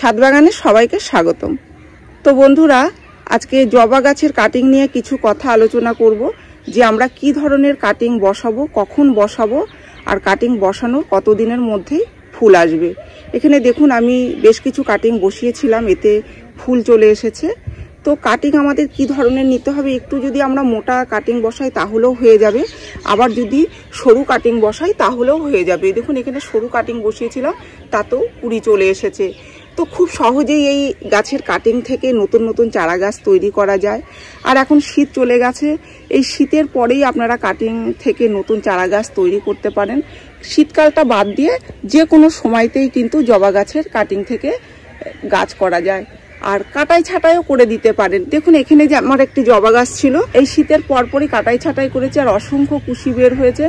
ছাদ বাগানে সবাইকে স্বাগতম। তো বন্ধুরা, আজকে জবা গাছের কাটিং নিয়ে কিছু কথা আলোচনা করব যে আমরা কি ধরনের কাটিং বসাবো, কখন বসাবো, আর কাটিং বসানোর কতদিনের মধ্যেই ফুল আসবে। এখানে দেখুন আমি বেশ কিছু কাটিং বসিয়েছিলাম, এতে ফুল চলে এসেছে। তো কাটিং আমাদের কি ধরনের নিতে হবে, একটু যদি আমরা মোটা কাটিং বসাই তাহলেও হয়ে যাবে, আবার যদি সরু কাটিং বসাই তাহলেও হয়ে যাবে। দেখুন এখানে সরু কাটিং বসিয়েছিলাম, তাতেও কুড়ি চলে এসেছে। তো খুব সহজেই এই গাছের কাটিং থেকে নতুন নতুন চারা গাছ তৈরি করা যায়। আর এখন শীত চলে গেছে, এই শীতের পরেই আপনারা কাটিং থেকে নতুন চারা গাছ তৈরি করতে পারেন। শীতকালটা বাদ দিয়ে যে কোনো সময়তেই কিন্তু জবা গাছের কাটিং থেকে গাছ করা যায়, আর কাটাই ছাটাইও করে দিতে পারেন। দেখুন এখানে যে আমার একটি জবা গাছ ছিল, এই শীতের পরপরই কাটাই ছাটাই করেছে, আর অসংখ্য কুশি বের হয়েছে।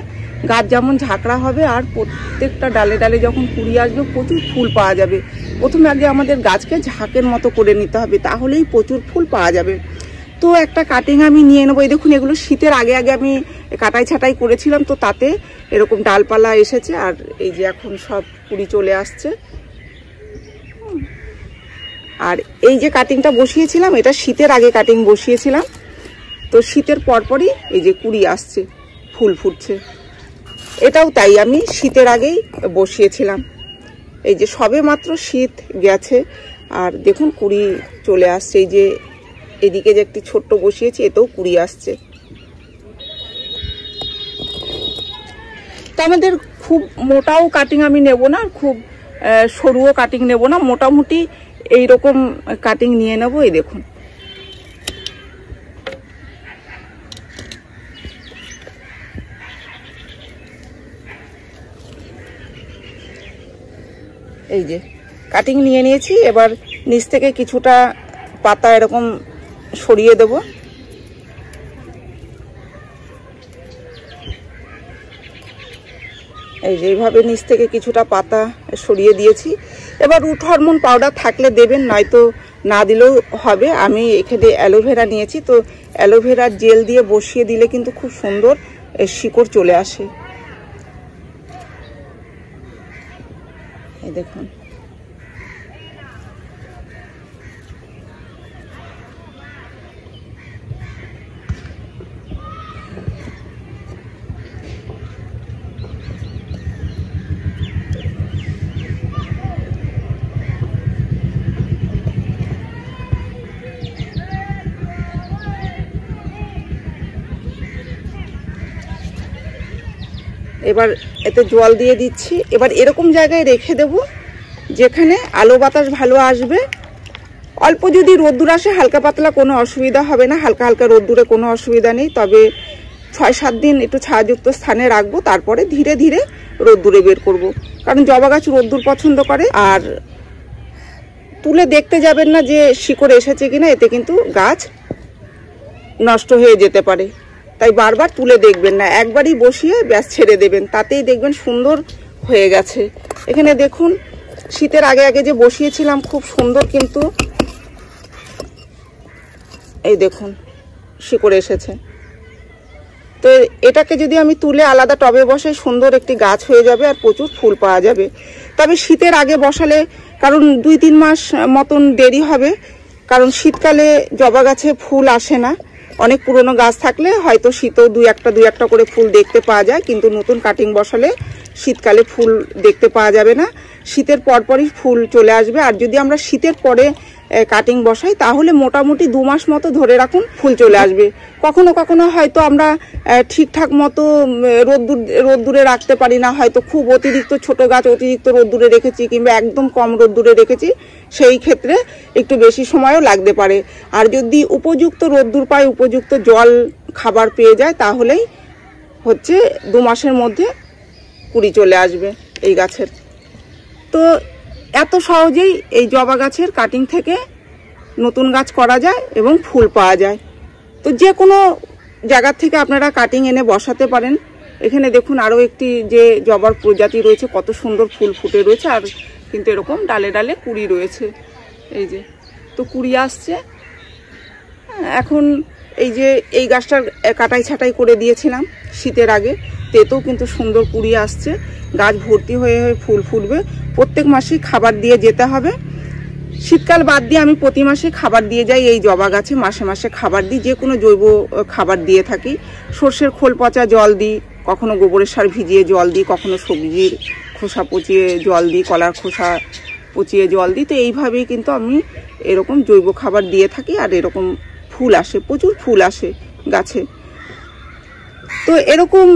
গাছ যেমন ঝাঁকড়া হবে আর প্রত্যেকটা ডালে ডালে যখন কুড়ি আসবে প্রচুর ফুল পাওয়া যাবে। প্রথমে আগে আমাদের গাছকে ঝাঁকের মতো করে নিতে হবে, তাহলেই প্রচুর ফুল পাওয়া যাবে। তো একটা কাটিং আমি নিয়ে নেবো। দেখুন এগুলো শীতের আগে আগে আমি কাটাই ছাটাই করেছিলাম, তো তাতে এরকম ডালপালা এসেছে, আর এই যে এখন সব কুড়ি চলে আসছে। আর এই যে কাটিংটা বসিয়েছিলাম, এটা শীতের আগে কাটিং বসিয়েছিলাম, তো শীতের পরপরই এই যে কুড়ি আসছে, ফুল ফুটছে। এটাও তাই, আমি শীতের আগেই বসিয়েছিলাম। এই যে সবে মাত্র শীত গেছে আর দেখুন কুড়ি চলে আসছে। এই যে এদিকে যে একটি ছোট্ট বসিয়েছি, এতেও কুড়ি আসছে। তো আমাদের খুব মোটাও কাটিং আমি নেব না, খুব সরুও কাটিং নেব না, মোটামুটি এইরকম কাটিং নিয়ে নেব। এই দেখুন এই যে কাটিং নিয়ে নিয়েছি। এবার নিচ থেকে কিছুটা পাতা এরকম সরিয়ে দেব। এই যে এইভাবে নিচ থেকে কিছুটা পাতা সরিয়ে দিয়েছি। এবার রুট হরমোন পাউডার থাকলে দেবেন, নয়তো না দিলেও হবে। আমি এখানে অ্যালোভেরা নিয়েছি, তো অ্যালোভেরার জেল দিয়ে বসিয়ে দিলে কিন্তু খুব সুন্দর শিকড় চলে আসে। এই দেখুন এবার এতে জল দিয়ে দিচ্ছি। এবার এরকম জায়গায় রেখে দেব যেখানে আলো বাতাস ভালো আসবে। অল্প যদি রোদ্দুর আসে হালকা পাতলা কোনো অসুবিধা হবে না, হালকা হালকা রোদ্দুরে কোনো অসুবিধা নেই। তবে 6-7 দিন একটু ছায়াযুক্ত স্থানে রাখবো, তারপরে ধীরে ধীরে রোদ্দুরে বের করব। কারণ জবা গাছ রোদ্দুর পছন্দ করে। আর তুলে দেখতে যাবেন না যে শিকড় এসেছে কিনা, এতে কিন্তু গাছ নষ্ট হয়ে যেতে পারে। তাই বারবার তুলে দেখবেন না, একবারই বসিয়ে ব্যাস ছেড়ে দেবেন, তাতেই দেখবেন সুন্দর হয়ে গেছে। এখানে দেখুন শীতের আগে আগে যে বসিয়েছিলাম খুব সুন্দর, কিন্তু এই দেখুন শিকড় এসেছে। তো এটাকে যদি আমি তুলে আলাদা টবে বসাই, সুন্দর একটি গাছ হয়ে যাবে আর প্রচুর ফুল পাওয়া যাবে। তবে শীতের আগে বসালে, কারণ 2-3 মাস মতন দেরি হবে, কারণ শীতকালে জবা গাছে ফুল আসে না। অনেক পুরনো গাছ থাকলে হয়তো শীতেও দুই একটা করে ফুল দেখতে পাওয়া যায়, কিন্তু নতুন কাটিং বসালে শীতকালে ফুল দেখতে পাওয়া যাবে না, শীতের পরপরই ফুল চলে আসবে। আর যদি আমরা শীতের পরে কাটিং বসাই তাহলে মোটামুটি 2 মাস মতো ধরে রাখুন, ফুল চলে আসবে। কখনো কখনো হয়তো আমরা ঠিকঠাক মতো রোদ্দুরে রাখতে পারি না, হয়তো খুব অতিরিক্ত ছোট গাছ অতিরিক্ত রোদ্দুরে রেখেছি, কিংবা একদম কম রোদ্দুরে রেখেছি, সেই ক্ষেত্রে একটু বেশি সময়ও লাগতে পারে। আর যদি উপযুক্ত রোদ্দুর পায়, উপযুক্ত জল খাবার পেয়ে যায়, তাহলেই হচ্ছে 2 মাসের মধ্যে কুড়ি চলে আসবে এই গাছের। তো এত সহজেই এই জবা গাছের কাটিং থেকে নতুন গাছ করা যায় এবং ফুল পাওয়া যায়। তো যে কোনো জায়গা থেকে আপনারা কাটিং এনে বসাতে পারেন। এখানে দেখুন আরও একটি যে জবার প্রজাতি রয়েছে, কত সুন্দর ফুল ফুটে রয়েছে, আর কিন্তু এরকম ডালে ডালে কুড়ি রয়েছে। এই যে তো কুড়ি আসছে। এখন এই যে এই গাছটার কাটাই ছাটাই করে দিয়েছিলাম শীতের আগে, তেতেও কিন্তু সুন্দর কুড়ি আসছে। গাছ ভর্তি হয়ে হয়ে ফুল ফুটবে। প্রত্যেক মাসেই খাবার দিয়ে যেতে হবে। শীতকাল বাদ দিয়ে আমি প্রতি মাসে খাবার দিয়ে যাই এই জবা গাছে, মাসে মাসে খাবার দিই, যে কোনো জৈব খাবার দিয়ে থাকি। সর্ষের খোল পচা জল দিই, কখনো গোবরের সার ভিজিয়ে জল দিই, কখনো সবজির খোসা পচিয়ে জল দিই, কলার খোসা পচিয়ে জল দিই। তো এইভাবেই কিন্তু আমি এরকম জৈব খাবার দিয়ে থাকি, আর এরকম ফুল আসে, প্রচুর ফুল আসে গাছে। তো এরকম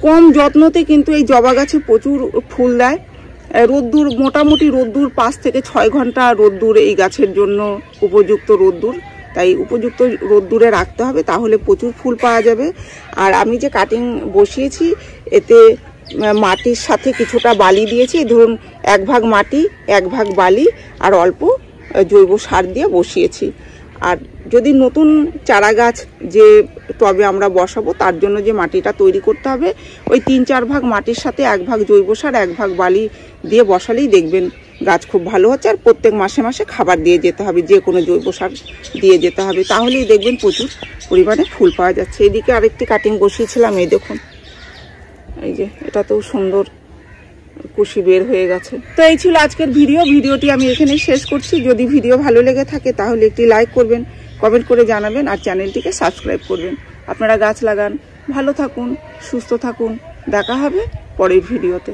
কম যত্নতে কিন্তু এই জবা গাছে প্রচুর ফুল দেয়। রোদ্দুর, মোটামুটি রোদ্দুর 5 থেকে 6 ঘন্টা রোদ্দুর এই গাছের জন্য উপযুক্ত রোদ্দুর, তাই উপযুক্ত রোদ্দুরে রাখতে হবে, তাহলে প্রচুর ফুল পাওয়া যাবে। আর আমি যে কাটিং বসিয়েছি এতে মাটির সাথে কিছুটা বালি দিয়েছি, ধরুন 1 ভাগ মাটি 1 ভাগ বালি আর অল্প জৈব সার দিয়ে বসিয়েছি। আর যদি নতুন চারা গাছ যে টবে আমরা বসাবো তার জন্য যে মাটিটা তৈরি করতে হবে, ওই 3-4 ভাগ মাটির সাথে 1 ভাগ জৈব সার 1 ভাগ বালি দিয়ে বসালেই দেখবেন গাছ খুব ভালো হচ্ছে। আর প্রত্যেক মাসে মাসে খাবার দিয়ে যেতে হবে, যে কোনো জৈব সার দিয়ে যেতে হবে, তাহলেই দেখবেন প্রচুর পরিমাণে ফুল পাওয়া যাচ্ছে। এদিকে আরেকটি কাটিং বসিয়েছিলাম, এই দেখুন, এই যে এটা তো সুন্দর কুশি বের হয়ে গেছে। তো এই ছিল আজকের ভিডিওটি আমি এখানেই শেষ করছি। যদি ভিডিও ভালো লেগে থাকে তাহলে একটি লাইক করবেন, কমেন্ট করে জানাবেন, আর চ্যানেলটিকে সাবস্ক্রাইব করবেন। আপনারা গাছ লাগান, ভালো থাকুন, সুস্থ থাকুন, দেখা হবে পরের ভিডিওতে।